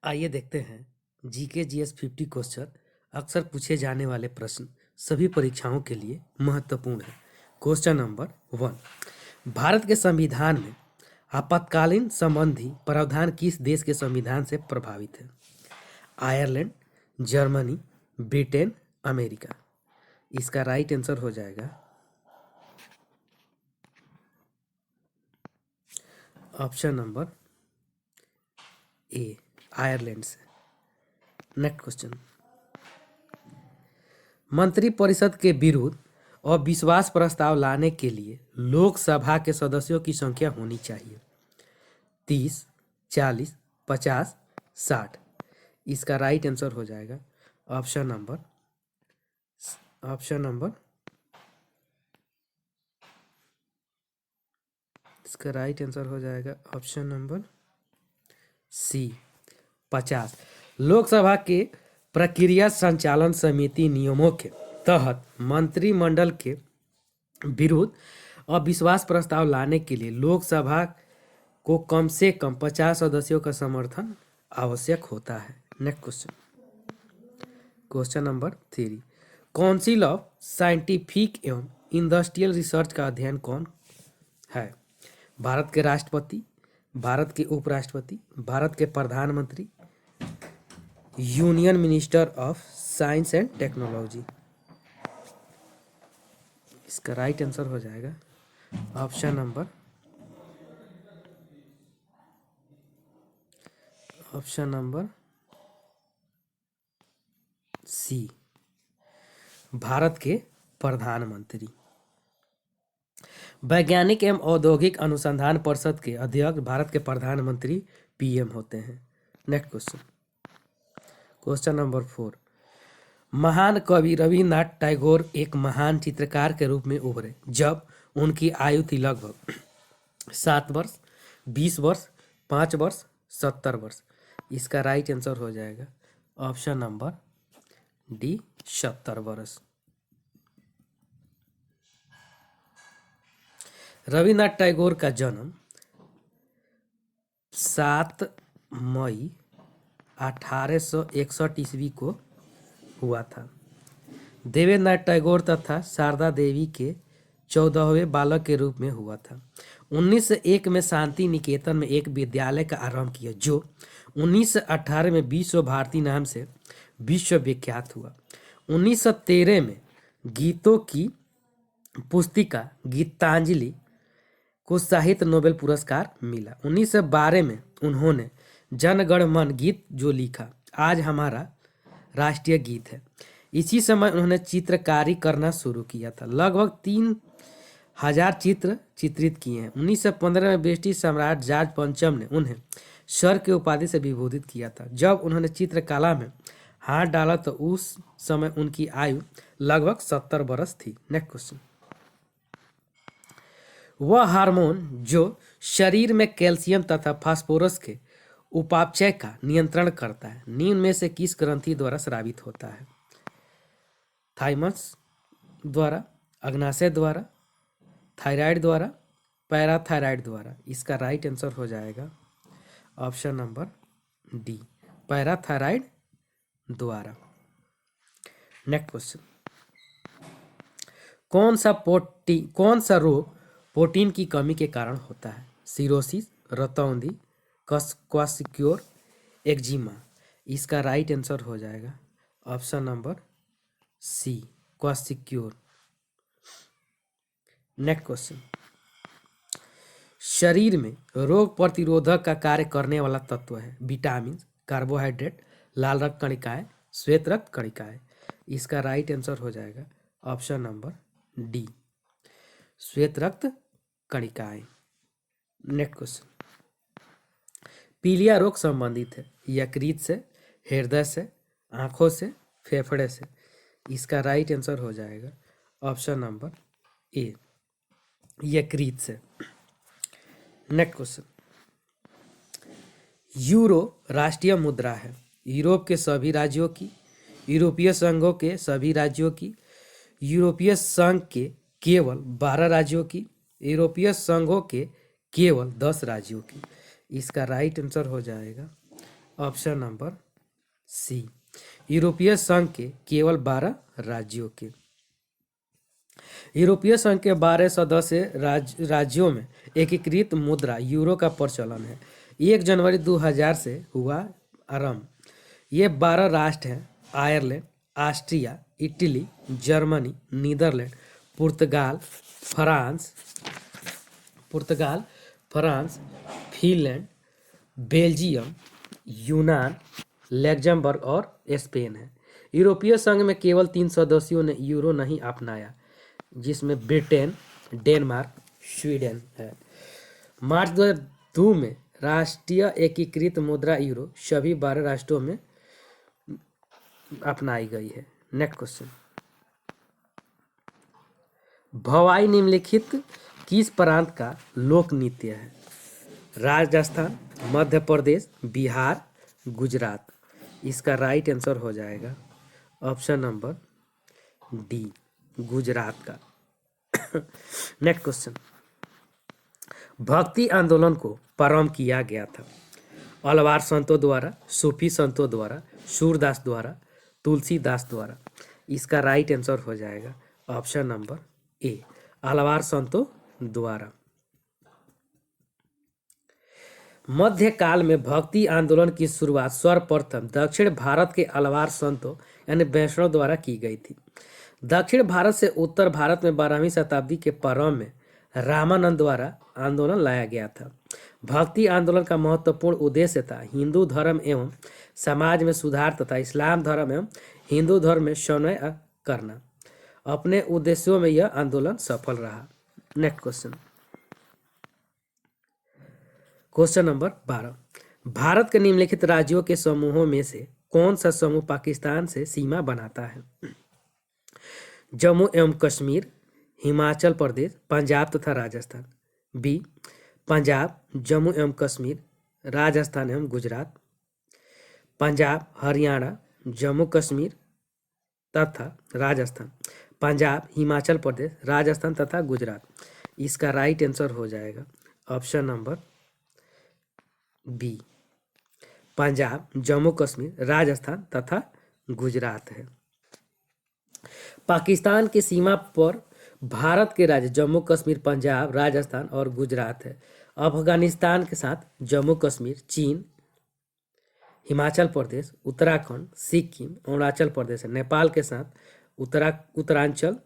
आइए देखते हैं जीके जीएस 50 क्वेश्चन अक्सर पूछे जाने वाले प्रश्न सभी परीक्षाओं के लिए महत्वपूर्ण है। क्वेश्चन नंबर 1, भारत के संविधान में आपातकालीन संबंधी प्रावधान किस देश के संविधान से प्रभावित है? Ireland, Germany, Britain, America. इसका राइट आंसर हो जाएगा ऑप्शन नंबर ए, आयरलैंड से। नेक्स्ट क्वेश्चन, मंत्रिपरिषद के विरुद्ध अविश्वास प्रस्ताव लाने के लिए लोकसभा के सदस्यों की संख्या होनी चाहिए 30, 40, 50, 60। इसका राइट आंसर हो जाएगा ऑप्शन नंबर इसका राइट आंसर हो जाएगा ऑप्शन नंबर सी, 50। लोकसभा के प्रक्रिया संचालन समिति नियमों के तहत मंत्रिमंडल के विरुद्ध अविश्वास प्रस्ताव लाने के लिए लोकसभा को कम से कम 50 सदस्यों का समर्थन आवश्यक होता है। Next question, question number 3, council of scientific एवं इंडस्ट्रियल रिसर्च का अध्ययन कौन है? भारत के राष्ट्रपति, भारत के उपराष्ट्रपति, भारत के प्रधानमंत्री, union minister of science and technology. इसका राइट आंसर हो जाएगा ऑप्शन नंबर सी, भारत के प्रधानमंत्री। वैज्ञानिक एवं औद्योगिक अनुसंधान परिषद के अध्यक्ष भारत के प्रधानमंत्री पीएम होते हैं। नेक्स्ट क्वेश्चन, क्वेश्चन नंबर 4, महान कवि रविन्द्रनाथ टैगोर एक महान चित्रकार के रूप में उभरे जब उनकी आयु थी लगभग 7 वर्ष, 20 वर्ष, 5 वर्ष, 70 वर्ष। इसका राइट आंसर हो जाएगा ऑप्शन नंबर डी, 70 वर्ष। रविन्द्रनाथ टैगोर का जन्म 7 मई 1861 ईस्वी को हुआ था। देवेंद्रनाथ टैगोर तथा शारदा देवी के 14वें बालक के रूप में हुआ था। 1901 में शांति निकेतन में एक विद्यालय का आरंभ किया जो 1918 में विश्व भारती नाम से विश्व विख्यात हुआ। 1913 में गीतों की पुस्तिका गीतांजलि को साहित्य नोबेल पुरस्कार मिला। 1912 में उन्होंने जन गण मन गीत जो लिखा आज हमारा राष्ट्रीय गीत है। इसी समय उन्होंने चित्रकारी करना शुरू किया था। लगभग 3000 चित्र चित्रित किए हैं। 1915 में ब्रिटिश सम्राट जॉर्ज पंचम ने उन्हें सर के उपाधि से विभूषित किया था। जब उन्होंने चित्रकला में हाथ डाला तो उस समय उनकी आयु लगभग 70 वर्ष थी। नेक्स्ट क्वेश्चन, वह हार्मोन जो शरीर में कैल्शियम तथा फास्फोरस के उपापचय का नियंत्रण करता है निम्न में से किस ग्रंथि द्वारा स्रावित होता है? थाइमस द्वारा, अग्नाशय द्वारा, थायराइड द्वारा, पैराथायराइड द्वारा। इसका राइट आंसर हो जाएगा ऑप्शन नंबर डी, पैराथायराइड द्वारा। नेक्स्ट क्वेश्चन, कौन सा रोग प्रोटीन की कमी के कारण होता है? सिरोसिस, रतौंधी, क्वासिक्योर, एक्जिमा। इसका राइट आंसर हो जाएगा option number C, kwashiorkor. Next question, शरीर में रोग प्रतिरोधक का कार्य करने वाला तत्व है विटामिन, कार्बोहाइड्रेट, लाल रक्त कणिकाएं, श्वेत रक्त कणिकाएं। इसका राइट आंसर हो जाएगा ऑप्शन नंबर डी, श्वेत रक्त कणिकाएं। नेक्स्ट क्वेश्चन, पीलिया रोग संबंधित है यकृत से, हृदय से, आंखों से, फेफड़े से। इसका राइट आंसर हो जाएगा ऑप्शन नंबर ए, यकृत से। नेक्स्ट क्वेश्चन, यूरो राष्ट्रीय मुद्रा है यूरोप के सभी राज्यों की, यूरोपीय संघों के सभी राज्यों की, यूरोपीय संघ के केवल 12 राज्यों की, यूरोपीय संघों के केवल 10 राज्यों की। इसका राइट आंसर हो जाएगा ऑप्शन नंबर सी। यूरोपीय संघ के केवल 12 राज्यों के। यूरोपीय संघ के 12 सदस्य राज्यों में एकीकृत मुद्रा यूरो का प्रचलन है। 1 जनवरी 2000 से हुआ आरंभ। ये 12 राष्ट्र हैं: Ireland, Austria, Italy, Germany, Netherland, पुर्तगाल, फ्रांस, फिनलैंड, बेल्जियम, यूनान, लग्जमबर्ग और स्पेन है। यूरोपीय संघ में केवल 3 सदस्यों ने यूरो नहीं अपनाया, जिसमें ब्रिटेन, डेनमार्क, स्वीडन है। मार्च 2002 में राष्ट्रीय एकीकृत मुद्रा यूरो सभी 12 राष्ट्रों में अपनाई गई है। नेक्स्ट क्वेश्चन, भवाई निम्नलिखित किस प्रांत का लोक नृत्य है? राजस्थान, मध्य प्रदेश, बिहार, गुजरात। इसका राइट आंसर हो जाएगा ऑप्शन नंबर डी, गुजरात का। नेक्स्ट क्वेश्चन, भक्ति आंदोलन को प्रारंभ किया गया था? अलवार संतों द्वारा, सूफी संतों द्वारा, सूरदास द्वारा, तुलसीदास द्वारा। इसका राइट आंसर हो जाएगा ऑप्शन नंबर ए, अलवार संतों द्वारा। मध्यकाल में भक्ति आंदोलन की शुरुआत सर्वप्रथम दक्षिण भारत के अलवार संतों यानी वैष्णव द्वारा की गई थी। दक्षिण भारत से उत्तर भारत में 12वीं शताब्दी के प्रारंभ में रामानंद द्वारा आंदोलन लाया गया था। भक्ति आंदोलन का महत्वपूर्ण उद्देश्य था हिंदू धर्म एवं समाज में सुधार तथा इस्लाम धर्म एवं हिंदू धर्म में समन्वय करना। अपने उद्देश्यों में यह आंदोलन सफल रहा। Next question, question number 12, Bharat के निम्नलिखित राज्यों के समूहों में से कौन सा समूह पाकिस्तान से सीमा बनाता है? जम्मू एवं कश्मीर, हिमाचल प्रदेश, पंजाब तथा राजस्थान। बी, पंजाब, जम्मू एवं कश्मीर, राजस्थान एवं गुजरात। पंजाब, हरियाणा, जम्मू कश्मीर तथा राजस्थान। पंजाब, हिमाचल प्रदेश, राजस्थान तथा गुजरात। इसका राइट आंसर हो जाएगा option number B, Punjab, Jammu Kashmir, Rajasthan तथा गुजरात है। पाकिस्तान की सीमा पर भारत के राज्य जम्मू कश्मीर, पंजाब, राजस्थान और गुजरात है। अफगानिस्तान के साथ जम्मू कश्मीर, चीन, हिमाचल प्रदेश, उत्तराखंड, सिक्किम, अरुणाचल प्रदेश है। नेपाल के साथ उत्तरांचल,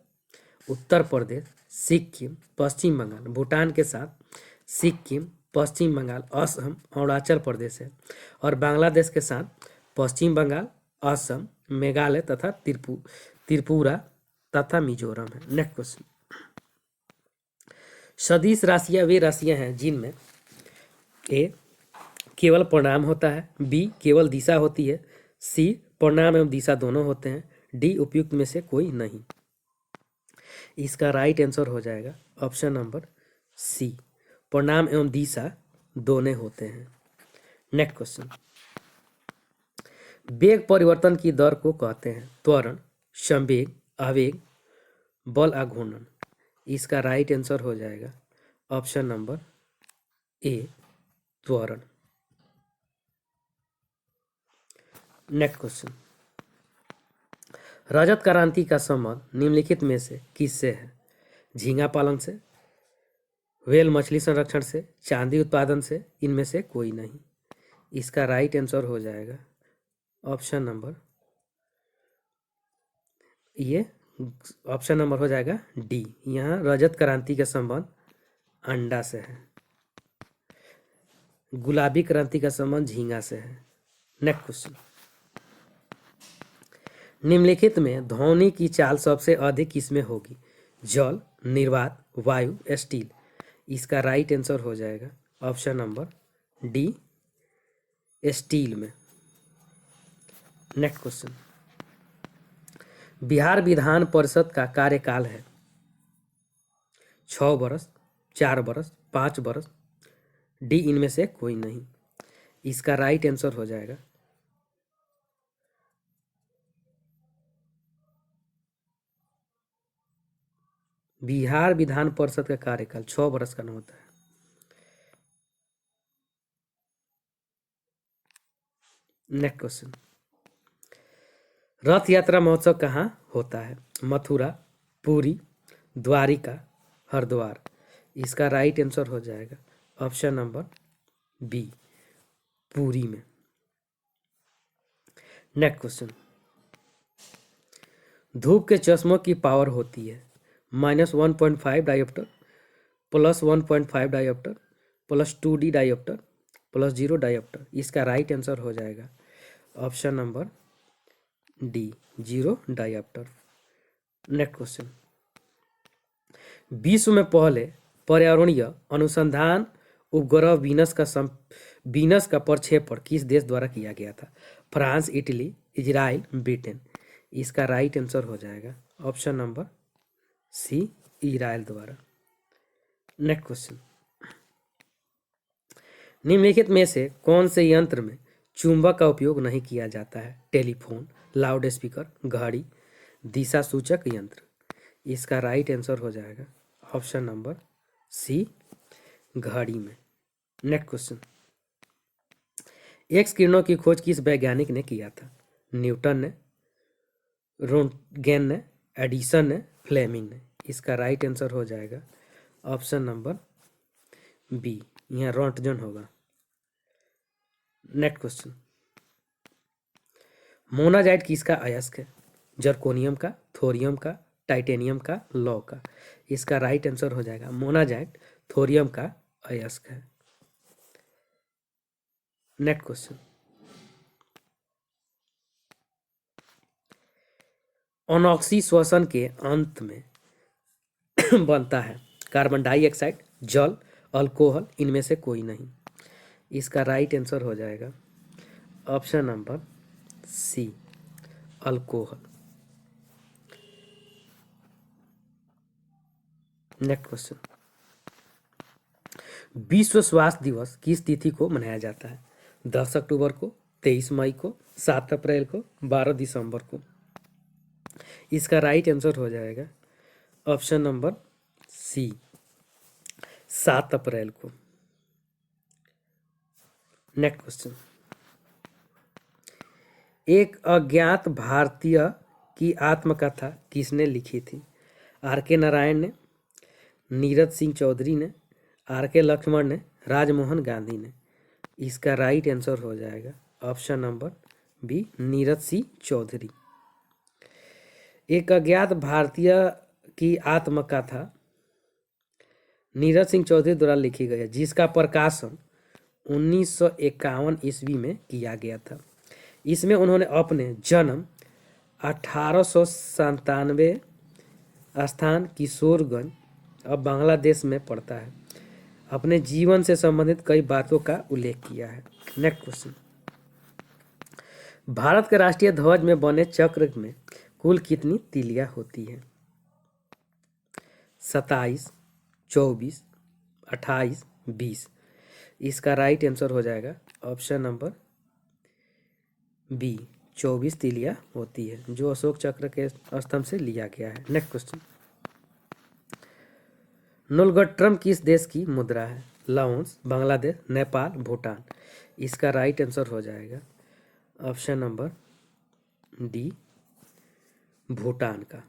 उत्तर प्रदेश, सिक्किम, पश्चिम बंगाल। भूटान के साथ सिक्किम, पश्चिम बंगाल, असम, अरुणाचल प्रदेश है। और बांग्लादेश के साथ पश्चिम बंगाल, असम, मेघालय तथा त्रिपुरा तथा मिजोरम है। नेक्स्ट क्वेश्चन, सदिश राशियां वे राशियां हैं जिनमें ए, केवल परिणाम होता है, बी, केवल दिशा होती है, सी, परिणाम एवं दिशा दोनों होते हैं, डी, उपयुक्त में से कोई नहीं। इसका राइट आंसर हो जाएगा ऑप्शन नंबर सी, परिणाम एवं दिशा दोनों होते हैं। नेक्स्ट क्वेश्चन, वेग परिवर्तन की दर को कहते हैं त्वरण, संवेग, आवेग, बल आघूर्णन। इसका राइट आंसर हो जाएगा ऑप्शन नंबर ए, त्वरण। नेक्स्ट क्वेश्चन, रजत क्रांति का संबंध निम्नलिखित में से किससे है? झींगा पालन से, व्हेल मछली संरक्षण से, चांदी उत्पादन से, इनमें से कोई नहीं। इसका राइट आंसर हो जाएगा ऑप्शन नंबर ये, ऑप्शन नंबर हो जाएगा डी। यहाँ रजत क्रांति का संबंध अंडा से है, गुलाबी क्रांति का संबंध झींगा से है। नेक्स्ट क्वेश्चन, निम्नलिखित में ध्वनि की चाल सबसे अधिक किसमें होगी? जल, निर्वात, वायु, स्टील। इसका राइट आंसर हो जाएगा ऑप्शन नंबर डी, स्टील में। नेक्स्ट क्वेश्चन, बिहार विधान परिषद का कार्यकाल है 6 वर्ष, 4 वर्ष, 5 वर्ष, डी, इनमें से कोई नहीं। इसका राइट आंसर हो जाएगा बिहार विधान परिषद का कार्यकाल 6 वर्ष का न होता है। नेक्स्ट क्वेश्चन, रथ यात्रा महोत्सव कहाँ होता है? मथुरा, पुरी, द्वारिका, हरिद्वार। इसका राइट आंसर हो जाएगा ऑप्शन नंबर बी, पुरी में। नेक्स्ट क्वेश्चन, धूप के चश्मों की पावर होती है -1.5 dioptre, +1.5 dioptre, +2D dioptre, +0 dioptre. इसका राइट आंसर हो जाएगा option number D, 0 dioptre. Next question, विश्व में पहले पर्यावरणीय अनुसंधान उपग्रह वीनस का प्रक्षेपण किस देश द्वारा किया गया था? France, Italy, Israel, Britain. इसका राइट आंसर हो जाएगा ऑप्शन नंबर सी, इजराइल द्वारा। नेक्स्ट क्वेश्चन, निम्नलिखित में से कौन से यंत्र में चुंबक का उपयोग नहीं किया जाता है? टेलीफोन, लाउड स्पीकर, घड़ी, दिशा सूचक यंत्र। इसका राइट आंसर हो जाएगा ऑप्शन नंबर सी, घड़ी में। नेक्स्ट क्वेश्चन, एक्स किरणों की खोज किस वैज्ञानिक ने किया था? न्यूटन ने, रोंटगेन ने, एडिसन ने, फ्लेमिंग ने। इसका राइट आंसर हो जाएगा ऑप्शन नंबर बी, यहाँ रोंटगेन होगा। नेक्स्ट क्वेश्चन, मोनाजाइट किसका अयस्क है? जर्कोनियम का, थोरियम का, टाइटेनियम का, लौ का। इसका राइट आंसर हो जाएगा मोनाजाइट थोरियम का अयस्क है। नेक्स्ट क्वेश्चन, अनॉक्सी श्वसन के अंत में बनता है कार्बन डाइऑक्साइड, जल, अल्कोहल, इनमें से कोई नहीं। इसका राइट आंसर हो जाएगा option number C, alcohol. Next question, विश्व स्वास्थ्य दिवस किस तिथि को मनाया जाता है? 10 अक्टूबर को, 23 मई को, 7 अप्रैल को, 12 दिसंबर को। इसका राइट आंसर हो जाएगा ऑप्शन नंबर सी, 7 अप्रैल को। नेक्स्ट क्वेश्चन, एक अज्ञात भारतीय की आत्मकथा किसने लिखी थी? R.K. नारायण ने, नीरज सिंह चौधरी ने, R.K. लक्ष्मण ने, राजमोहन गांधी ने। इसका राइट आंसर हो जाएगा option number B, Neeraj Singh Chaudhary. एक अज्ञात भारतीय की आत्मकथा नीरज सिंह चौधरी द्वारा लिखी गई है, जिसका प्रकाशन 1951 ईस्वी में किया गया था। इसमें उन्होंने अपने जन्म 1897 स्थान किशोरगंज, अब बांग्लादेश में पड़ता है, अपने जीवन से संबंधित कई बातों का उल्लेख किया है। नेक्स्ट क्वेश्चन, भारत के राष्ट्रीय ध्वज में बने चक्र में कुल कितनी तीलियां होती हैं? 27, 24, 28, 20। इसका राइट आंसर हो जाएगा ऑप्शन नंबर बी, 24 तीलियां होती है, जो अशोक चक्र के स्तंभ से लिया गया है। नेक्स्ट क्वेश्चन, नोलगट्टरम किस देश की मुद्रा है? लाओस, बांग्लादेश, नेपाल, भूटान। इसका राइट आंसर हो जाएगा ऑप्शन नंबर डी, भूटान का।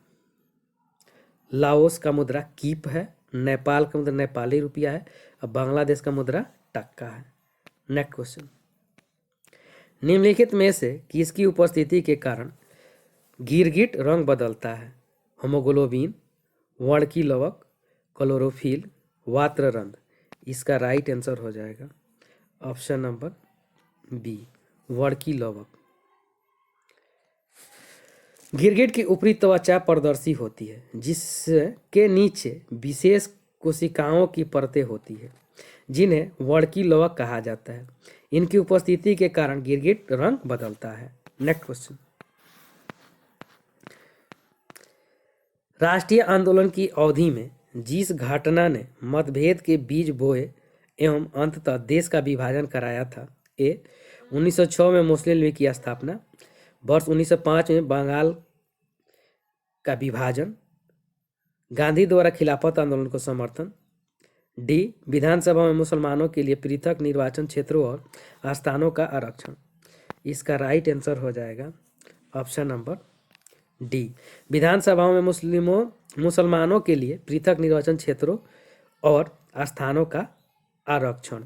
लाओस का मुद्रा कीप है, नेपाल का मुद्रा नेपाली रुपया है, और बांग्लादेश का मुद्रा टक्का है। नेक्स्ट क्वेश्चन, निम्नलिखित में से किसकी उपस्थिति के कारण गिरगिट रंग बदलता है? होमोग्लोबिन, वर्णकी लवक, क्लोरोफिल, वात्ररंध्र। इसका राइट आंसर हो जाएगा ऑप्शन नंबर बी, वर्णकी लवक। गिरगिट की ऊपरी त्वचा पारदर्शी होती है, जिसके नीचे विशेष कोशिकाओं की परतें होती है, जिन्हें वर्णकी लवक कहा जाता है। इनकी उपस्थिति के कारण गिरगिट रंग बदलता है। नेक्स्ट क्वेश्चन, राष्ट्रीय आंदोलन की अवधि में जिस घटना ने मतभेद के बीज बोए एवं अंततः देश का विभाजन कराया था? ए, 1906 में मुस्लिम लीग की स्थापना, वर्ष 1905 में बंगाल का विभाजन, गांधी द्वारा खिलाफत आंदोलन को समर्थन, डी, विधानसभा में मुसलमानों के लिए पृथक निर्वाचन क्षेत्रों और स्थानों का आरक्षण। इसका राइट आंसर हो जाएगा ऑप्शन नंबर डी। विधानसभाओं में मुसलमानों के लिए पृथक निर्वाचन क्षेत्रों और स्थानों का आरक्षण।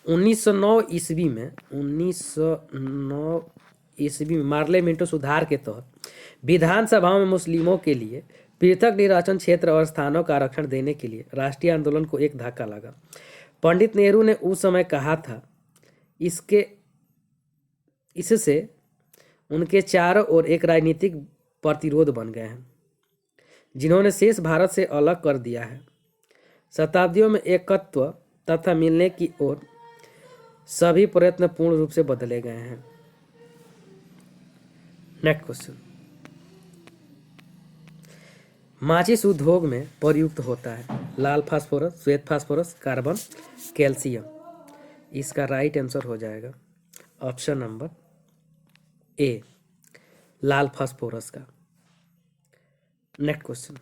1909 ईस्वी में मार्ले मिंटो सुधार के तहत विधानसभाओं में मुस्लिमों के लिए पृथक निर्वाचन क्षेत्र और स्थानों का आरक्षण देने के लिए राष्ट्रीय आंदोलन को एक धक्का लगा। पंडित नेहरू ने उस समय कहा था इससे उनके चारों ओर एक राजनीतिक प्रतिरोध बन गए हैं जिन्होंने शेष भारत से अलग कर दिया है। शताब्दियों में एकत्व तथा मिलने की ओर सभी प्रयत्न पूर्ण रूप से बदले गए हैं। नेक्स्ट क्वेश्चन, माचिस उद्योग में प्रयुक्त होता है लाल फास्फोरस, श्वेत फास्फोरस, कार्बन, कैल्शियम। इसका राइट आंसर हो जाएगा ऑप्शन नंबर ए, लाल फास्फोरस का। नेक्स्ट क्वेश्चन,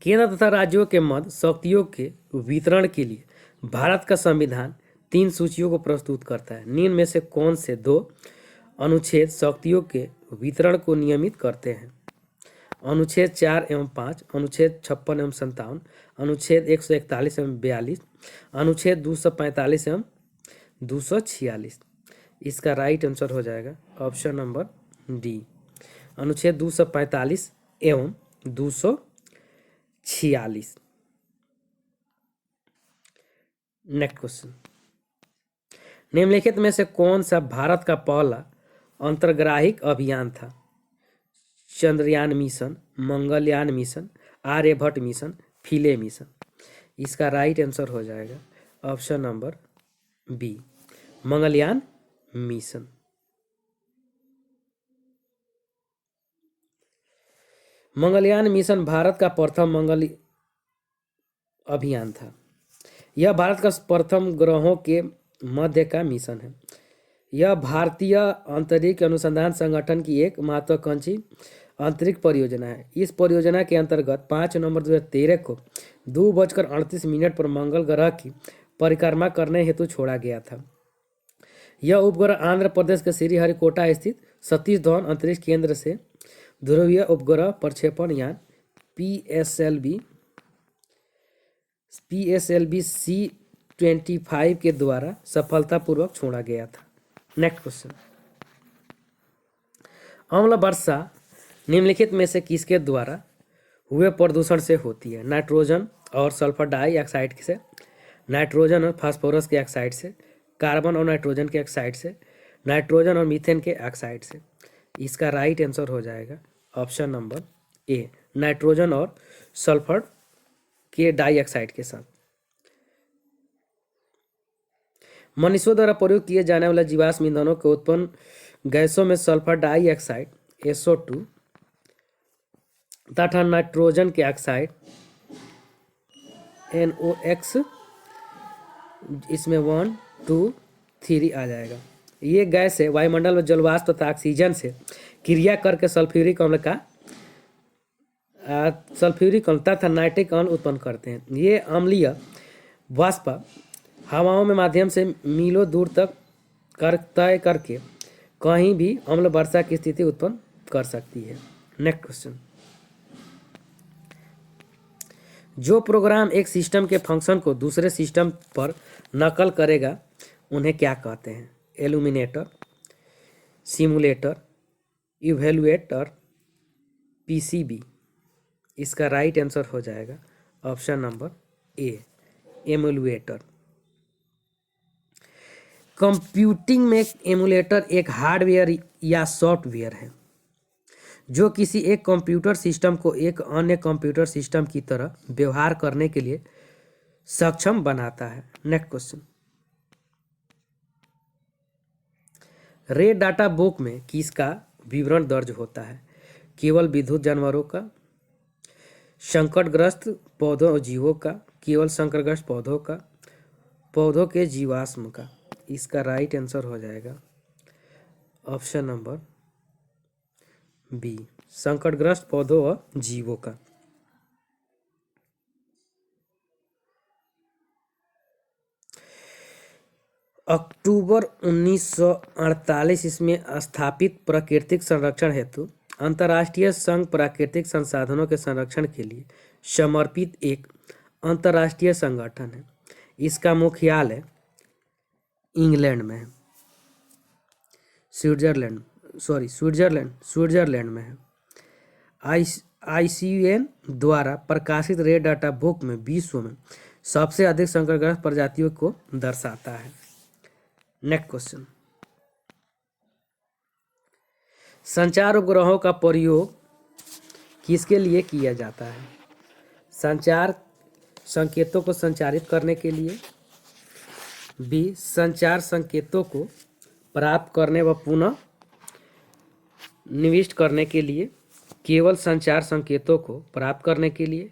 केंद्र तथा राज्यों के मध्य शक्तियों के वितरण के लिए भारत का संविधान 3 सूचियों को प्रस्तुत करता है। निम्न में से कौन से 2 अनुच्छेद शक्तियों के वितरण को नियमित करते हैं? अनुच्छेद 4 एवं 5, अनुच्छेद 56 एवं 57, अनुच्छेद 141 एवं 42, अनुच्छेद 245 एवं 246। इसका राइट आंसर हो जाएगा ऑप्शन नंबर डी, अनुच्छेद 245 एवं 246। नेक्स्ट क्वेश्चन, निम्नलिखित में से कौन सा भारत का पहला अंतर्ग्राहिक अभियान था? Chandrayaan mission, Mangalyaan mission, Aryabhata mission, Philae mission. इसका राइट आंसर हो जाएगा option number B, Mangalyaan mission. Mangalyaan mission Bharat का प्रथम मंगल अभियान था। यह भारत का प्रथम ग्रहों के मध्य का मिशन है। यह भारतीय अंतरिक्ष अनुसंधान संगठन की एक महत्वाकांक्षी अंतरिक्ष परियोजना है। इस परियोजना के अंतर्गत 5 नवंबर 2013 को 2:38 पर मंगल ग्रह की परिक्रमा करने हेतु छोड़ा गया था। यह उपग्रह आंध्र प्रदेश के श्रीहरिकोटा स्थित सतीश धवन अंतरिक्ष केंद्र से ध्रुवीय उपग्रह प्रक्षेपण यान PSLV C-25 के द्वारा सफलतापूर्वक छोड़ा गया था। नेक्स्ट क्वेश्चन, अम्ल वर्षा निम्नलिखित में से किसके द्वारा हुए प्रदूषण से होती है? नाइट्रोजन और सल्फर डाइऑक्साइड से, नाइट्रोजन और फास्फोरस के ऑक्साइड से, कार्बन और नाइट्रोजन के ऑक्साइड से, नाइट्रोजन और मीथेन के ऑक्साइड से। इसका राइट आंसर हो जाएगा ऑप्शन नंबर ए, नाइट्रोजन और सल्फर के डाइऑक्साइड के साथ। मनुष्यों द्वारा प्रयोग किए जाने वाले जीवाश्म ईंधनों के उत्पन्न गैसों में सल्फर डाइऑक्साइड SO2 तथा नाइट्रोजन के ऑक्साइड NOx, इसमें 1, 2, 3 आ जाएगा। ये गैस है वायुमंडल में जलवाष्प तथा ऑक्सीजन से क्रिया करके सल्फ्यूरिक अम्ल तथा नाइट्रिक अम्ल उत्पन्न करते हैं। ये अम्लीय वाष्प हवाओं में माध्यम से मीलों दूर तक तय करके कहीं भी अम्ल वर्षा की स्थिति उत्पन्न कर सकती है। नेक्स्ट क्वेश्चन, जो प्रोग्राम एक सिस्टम के फंक्शन को दूसरे सिस्टम पर नकल करेगा उन्हें क्या कहते हैं? Illuminator, simulator, evaluator, PCB। इसका राइट आंसर हो जाएगा option number A, emulator. Computing में एमुलेटर एक हार्डवेयर या सॉफ्टवेयर है जो किसी एक कंप्यूटर सिस्टम को एक अन्य कंप्यूटर सिस्टम की तरह व्यवहार करने के लिए सक्षम बनाता है। Next question, red data book में किसका विवरण दर्ज होता है? केवल विद्युत जानवरों का, संकटग्रस्त पौधों और जीवों का, केवल संकटग्रस्त पौधों का, पौधों के जीवाश्म का। इसका राइट आंसर हो जाएगा ऑप्शन नंबर बी, संकटग्रस्त पौधों और जीवों का। अक्टूबर 1948 इसमें स्थापित प्राकृतिक संरक्षण हेतु अंतर्राष्ट्रीय संघ प्राकृतिक संसाधनों के संरक्षण के लिए समर्पित एक अंतर्राष्ट्रीय संगठन है। इसका मुख्यालय इंग्लैंड में है, स्विट्जरलैंड में है। IUCN द्वारा प्रकाशित रेड डाटा बुक में विश्व में सबसे अधिक संकटग्रस्त प्रजातियों को दर्शाता है। नेक्स्ट क्वेश्चन, संचार उपग्रहों का प्रयोग किसके लिए किया जाता है? संचार संकेतों को संचारित करने के लिए, बी संचार संकेतों को प्राप्त करने व पुनः निविष्ट करने के लिए, केवल संचार संकेतों को प्राप्त करने के लिए,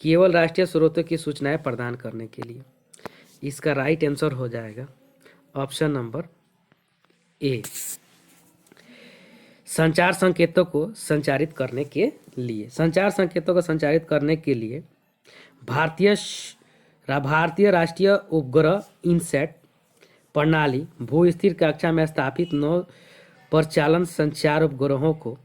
केवल राष्ट्रीय स्रोतों की सूचनाएं प्रदान करने के लिए। इसका राइट आंसर हो जाएगा ऑप्शन नंबर ए, संचार संकेतों को संचारित करने के लिए। संचार संकेतों को संचारित करने के लिए भारतीय राष्ट्रीय उपग्रह इनसैट प्रणाली भू-स्थिर कक्षा में स्थापित 9 प्रचालन संचार उपग्रहों को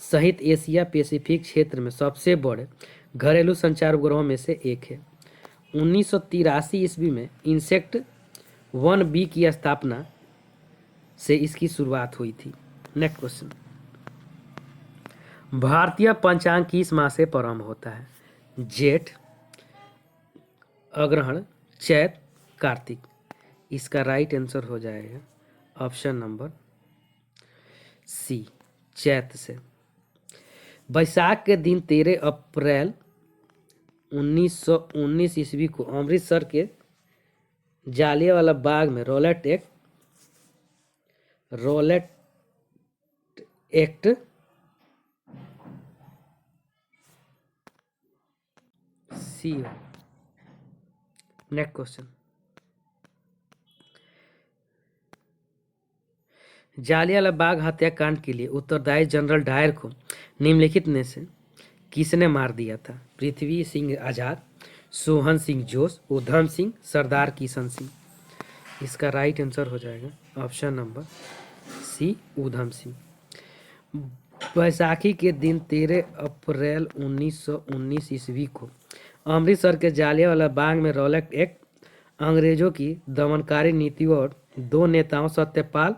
सहित एशिया पैसिफिक क्षेत्र में सबसे बड़े घरेलू संचार उपग्रहों में से एक है। 1983 ईस्वी में इंसेक्ट 1B की स्थापना से इसकी शुरुआत हुई थी। नेक्स्ट क्वेश्चन, भारतीय पंचांग किस माह से प्रारंभ होता है? जेठ, अग्रहण, चैत, कार्तिक। इसका राइट आंसर हो जाएगा ऑप्शन नंबर सी, चैत से। बैसाख के दिन 13 अप्रैल 1919 ईस्वी को अमृतसर के जालियांवाला बाग में रॉलेट एक्ट सी। नेक्स्ट क्वेश्चन, जालियांवाला बाग हत्याकांड के लिए उत्तरदायी जनरल डायर को निम्नलिखित में से किसने मार दिया था? पृथ्वी सिंह आजाद, सोहन सिंह जोश, उधम सिंह, सरदार किशन सिंह। इसका राइट आंसर हो जाएगा ऑप्शन नंबर सी, उधम सिंह। बैसाखी के दिन 13 अप्रैल 1919 ईस्वी को अमृतसर के जालियांवाला बाग में रॉलेट एक्ट अंग्रेजों की दमनकारी नीतियों और 2 नेताओं सत्यपाल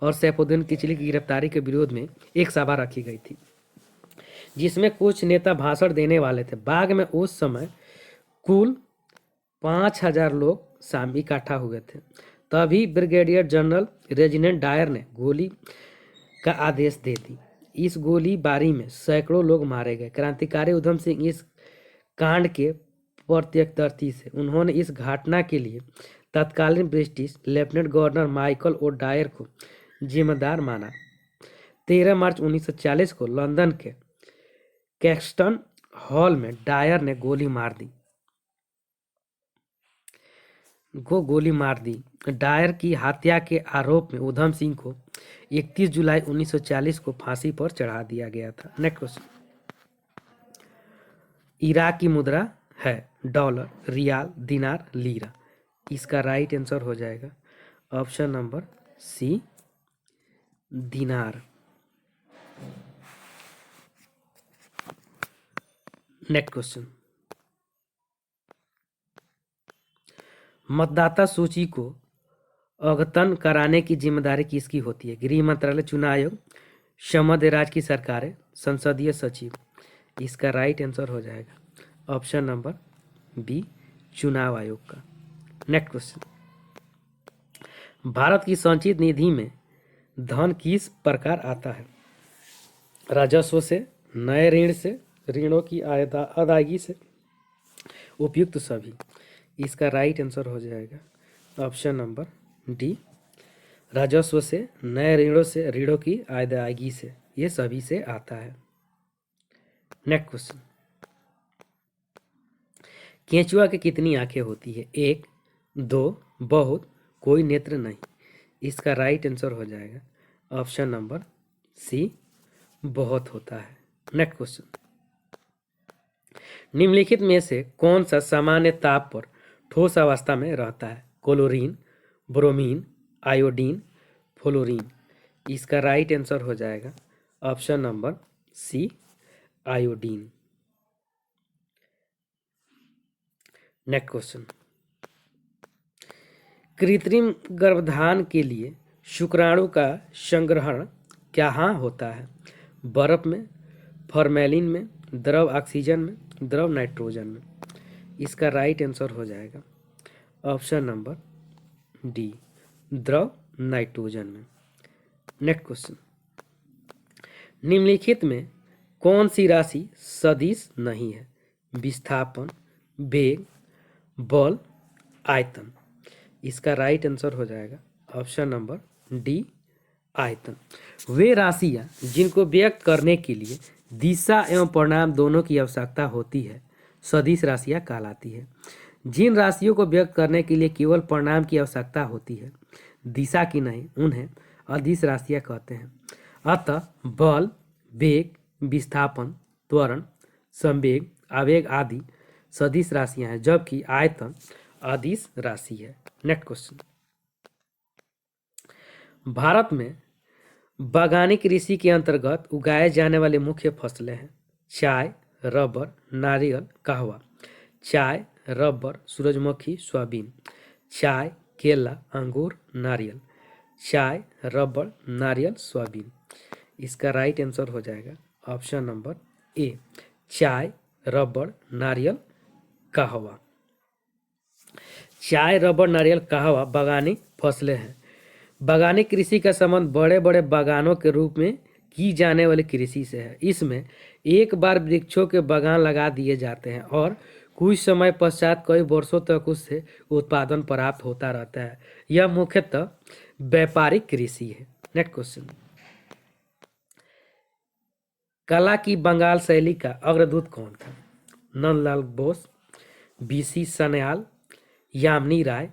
और सैफुद्दीन किचली की गिरफ्तारी के विरोध में एक सभा रखी गई थी, जिसमें कुछ नेता भाषण देने वाले थे। बाग में उस समय कुल 5000 लोग इकट्ठा हुए थे। तभी ब्रिगेडियर जनरल रेजिडेंट डायर ने गोली का आदेश दे दी। इस गोलीबारी में सैकड़ों लोग मारे गए। क्रांतिकारी उधम सिंह इस कांड के प्रत्यक्षदर्शी थे। उन्होंने इस घटना के लिए तत्कालीन British lieutenant governor Michael O'Dwyer को जिम्मेदार माना। 13 मार्च 1940 को लंदन के कैक्सटन हॉल में डायर ने गोली मार दी। डायर की हत्या के आरोप में उधम सिंह को 31 जुलाई 1940 को फांसी पर चढ़ा दिया गया था। नेक्स्ट क्वेश्चन, इराक की मुद्रा है डॉलर, रियाल, दिनार, लीरा। इसका राइट आंसर हो जाएगा ऑप्शन नंबर सी, दिनार। नेक्स्ट क्वेश्चन, मतदाता सूची को अद्यतन कराने की जिम्मेदारी किसकी होती है? गृह मंत्रालय, चुनाव आयोग, मध्य राज्य की सरकारें, संसदीय सचिव। इसका राइट आंसर हो जाएगा ऑप्शन नंबर बी, चुनाव आयोग का। नेक्स्ट क्वेश्चन, भारत की संचित निधि में धन किस प्रकार आता है? राजस्व से, नए ऋण से, ऋणों की अदायगी से, उपयुक्त सभी। इसका राइट आंसर हो जाएगा ऑप्शन नंबर डी, राजस्व से, नए ऋणों से, ऋणों की अदायगी से, ये सभी से आता है। नेक्स्ट क्वेश्चन, केंचुआ की कितनी आंखें होती है? 1, 2, बहुत, कोई नेत्र नहीं। इसका राइट आंसर हो जाएगा ऑप्शन नंबर सी, बहुत होता है। नेक्स्ट क्वेश्चन, निम्नलिखित में से कौन सा सामान्य ताप पर ठोस अवस्था में रहता है? Chlorine, bromine, iodine, fluorine. इसका राइट आंसर हो जाएगा option number C, iodine. Next question, कृत्रिम गर्भधान के लिए शुक्राणु का संग्रहण कहाँ होता है? बर्फ में, फॉर्मेलिन में, द्रव ऑक्सीजन में, द्रव नाइट्रोजन में। इसका राइट आंसर हो जाएगा ऑप्शन नंबर डी, द्रव नाइट्रोजन में। नेक्स्ट क्वेश्चन, निम्नलिखित में कौन सी राशि सदिश नहीं है? विस्थापन, वेग, बल, आयतन। इसका राइट आंसर हो जाएगा ऑप्शन नंबर डी, आयतन। वे राशियां जिनको व्यक्त करने के लिए दिशा एवं परिणाम दोनों की आवश्यकता होती है सदिश राशियां कहलाती है। जिन राशियों को व्यक्त करने के लिए केवल परिणाम की आवश्यकता होती है, दिशा की नहीं, उन्हें अदिश राशियां कहते हैं। अतः बल, वेग, विस्थापन, त्वरण, संवेग, आवेग आदि सदिश राशियां हैं, जबकि आयतन अदिश राशि है। नेक्स्ट क्वेश्चन, भारत में बागवानी कृषि के अंतर्गत उगाए जाने वाले मुख्य फसलें हैं चाय, रबर, नारियल, कहवा। चाय, रबर, सूरजमुखी, सोयाबीन। चाय, केला, अंगूर, नारियल। चाय, रबर, नारियल, सोयाबीन। इसका राइट आंसर हो जाएगा ऑप्शन नंबर ए, चाय, रबर, नारियल, कहवा। चाय, रबर, नारियल, कहवा बागानी फसलें हैं। बागानी कृषि का संबंध बड़े बड़े बागानों के रूप में की जाने वाली कृषि से है। इसमें एक बार वृक्षों के बागान लगा दिए जाते हैं और कुछ समय पश्चात कई वर्षों तक उससे उत्पादन प्राप्त होता रहता है। यह मुख्यतः व्यापारिक कृषि है। नेक्स्ट क्वेश्चन, कला की बंगाल शैली का अग्रदूत कौन था? नंदलाल बोस, बीसी सन्याल, यामिनी राय,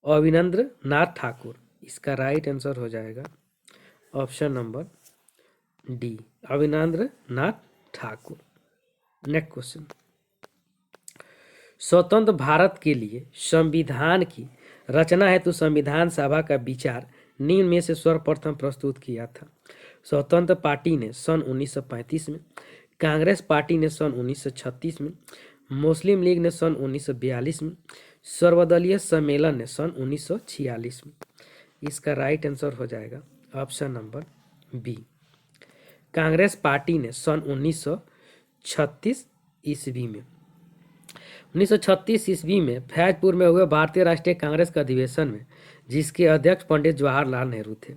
अविनेंद्र नाथ ठाकुर। इसका राइट आंसर हो जाएगा option number D, Avinendra Nath Thakur. Next question, स्वतंत्र भारत के लिए संविधान की रचना हेतु संविधान सभा का विचार निम्न में से सर्वप्रथम प्रस्तुत किया था? स्वतंत्र पार्टी ने सन 1935 में, कांग्रेस पार्टी ने सन 1936 में, मुस्लिम लीग ने सन 1942 में, सर्वदलीय सम्मेलन ने सन 1946 में। इसका राइट आंसर हो जाएगा option number B, Congress party ने सन 1936 ईस्वी में। 1936 ईस्वी में फैजपुर में हुए भारतीय राष्ट्रीय कांग्रेस के अधिवेशन में, जिसके अध्यक्ष पंडित जवाहरलाल नेहरू थे,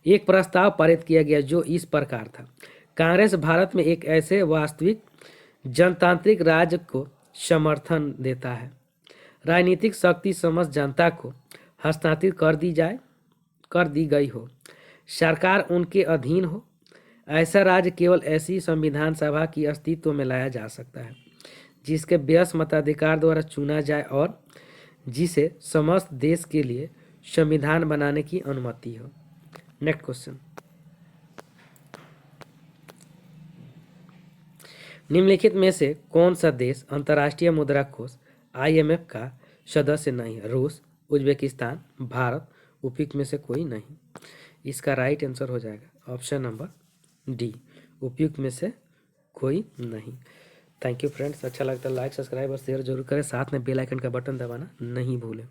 एक प्रस्ताव पारित किया गया जो इस प्रकार था: कांग्रेस भारत में एक ऐसे वास्तविक जनतांत्रिक राज्य को समर्थन देता है, राजनीतिक शक्ति समस्त जनता को हस्तांतरित कर दी गई हो, सरकार उनके अधीन हो। ऐसा राज्य केवल ऐसी संविधान सभा की अस्तित्व में लाया जा सकता है जिसके व्यस्त मताधिकार द्वारा चुना जाए और जिसे समस्त देश के लिए संविधान बनाने की अनुमति हो। नेक्स्ट क्वेश्चन, निम्नलिखित में से कौन सा देश अंतर्राष्ट्रीय मुद्रा कोष IMF का सदस्य नहीं है? रूस, उज्बेकिस्तान, भारत, उपयुक्त में से कोई नहीं। इसका राइट आंसर हो जाएगा ऑप्शन नंबर डी, उपयुक्त में से कोई नहीं। थैंक यू फ्रेंड्स, अच्छा लगता है लाइक, सब्सक्राइब और शेयर जरूर करें, साथ में बेल आइकन का बटन दबाना नहीं भूलें।